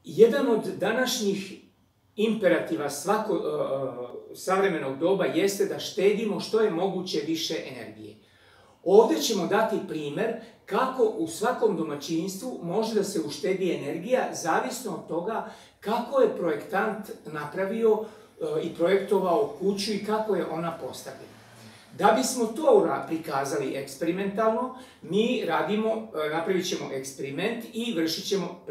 Jedan od današnjih imperativa savremenog doba jeste da štedimo što je moguće više energije. Ovdje ćemo dati primer kako u svakom domaćinstvu može da se uštedi energija zavisno od toga kako je projektant napravio i projektovao kuću i kako je ona postavljena. Da bismo to prikazali eksperimentalno, mi napravit ćemo eksperiment i vršit ćemo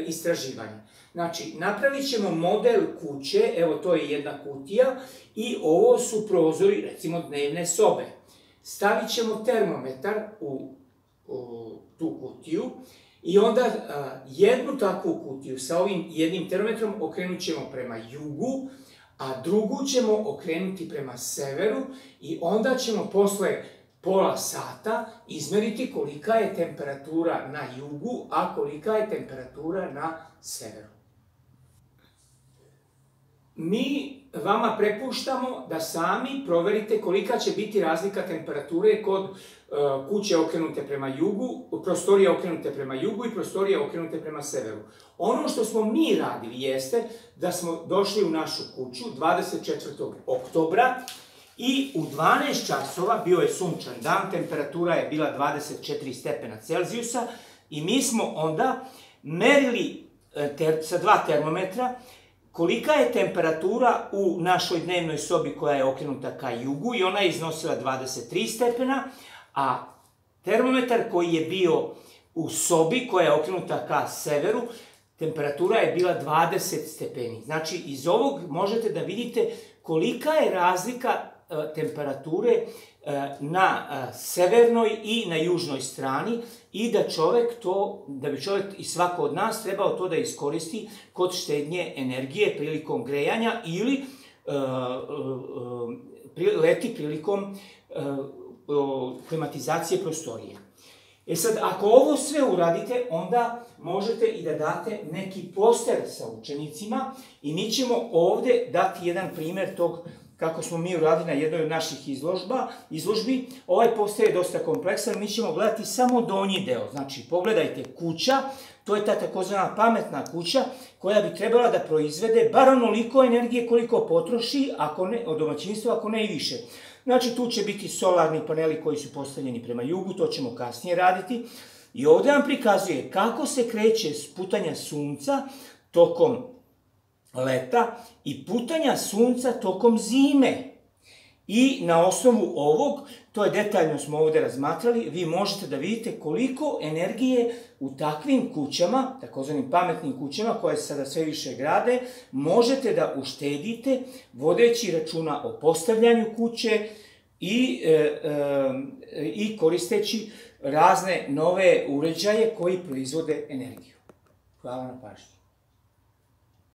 istraživanje. Znači, napravit ćemo model kuće, evo to je jedna kutija i ovo su prozori, recimo dnevne sobe. Stavit ćemo termometar u tu kutiju i onda jednu takvu kutiju sa ovim jednim termometrom okrenut ćemo prema jugu, a drugu ćemo okrenuti prema severu i onda ćemo posle pola sata izmeriti kolika je temperatura na jugu, a kolika je temperatura na severu. Mi vama prepuštamo da sami proverite kolika će biti razlika temperature kod kuće okrenute prema jugu, prostorije okrenute prema jugu i prostorije okrenute prema severu. Ono što smo mi radili jeste da smo došli u našu kuću 24. oktobra i u 12 časova, bio je sunčan dan, temperatura je bila 24 stepena Celzijusa i mi smo onda merili sa dva termometra kolika je temperatura u našoj dnevnoj sobi koja je okrenuta ka jugu i ona je iznosila 23 stepena, a termometar koji je bio u sobi koja je okrenuta ka severu, temperatura je bila 20 stepeni. Znači, iz ovog možete da vidite kolika je razlika temperature na severnoj i na južnoj strani i da bi čovjek i svako od nas trebao to da iskoristi kod štednje energije prilikom grejanja ili leti prilikom klimatizacije prostorije. E sad, ako ovo sve uradite, onda možete i da date neki poster sa učenicima i mi ćemo ovdje dati jedan primer tog kako smo mi uradili na jednoj od naših izložbi. Ovaj poster je dosta kompleksan, mi ćemo gledati samo donji deo. Znači, pogledajte kuća, to je ta takozvana pametna kuća koja bi trebala da proizvede bar onoliko energije koliko potroši od domaćinstva, ako ne i više. Znači, tu će biti solarni paneli koji su postavljeni prema jugu, to ćemo kasnije raditi. I ovdje vam prikazuje kako se kreće putanja sunca tokom leta i putanja sunca tokom zime. I na osnovu ovog, to je detaljno smo ovdje razmatrali, vi možete da vidite koliko energije u takvim kućama, takozvanim pametnim kućama koje se sada sve više grade, možete da uštedite vodeći računa o postavljanju kuće i koristeći razne nove uređaje koji proizvode energiju. Hvala na pažnji.